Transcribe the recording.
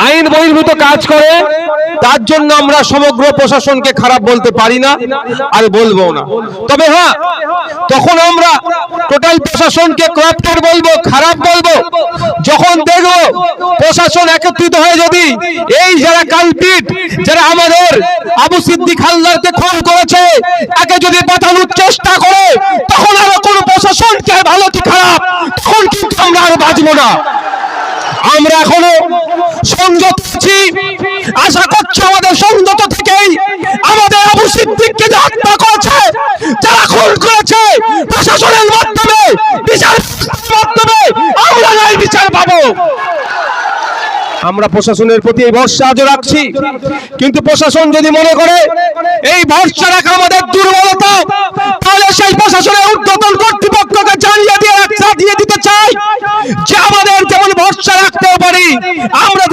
আইন বহির্ভূত কাজ করে, তার জন্য আমরা সমগ্র প্রশাসনকে খারাপ বলতে পারি না আর বলবো না। তবে হ্যাঁ, তখন আমরা টোটাল প্রশাসনকে করাপ্টেড বলবো, খারাপ বলবো, যখন দেখবো প্রশাসন একত্রিত হয়ে যদি এই যারা কালপিট, যারা আমাদের আবু সিদ্দিক হালদারকে খুন করেছে, তাকে যদি বাঁচানোর চেষ্টা করে, তখন আর কোন প্রশাসনকে ভালো কি খারাপ, তখন কিন্তু আমরা আর বাঁচবো না। আমরা এখনো সংযত আছি, আশা করছি আমাদের সংযত থেকেই আমাদের আবু সিদ্দিককে যে হত্যা করেছে, যারা খুন করেছে, প্রশাসনের মাধ্যমে, বিচারের মাধ্যমে আমরা ন্যায় বিচার পাবো। আমরা প্রশাসনের প্রতি এই ভরসা আজও রাখছি, কিন্তু প্রশাসন যদি মনে করে এই ভরসা রাখা আমাদের দুর্বলতা, তাহলে সেই প্রশাসনের ঊর্ধ্বতন কর্তৃপক্ষকে জানিয়ে দিয়ে দিতে চাই যে আমাদের যেমন ভরসা রাখতেও পারি আমরা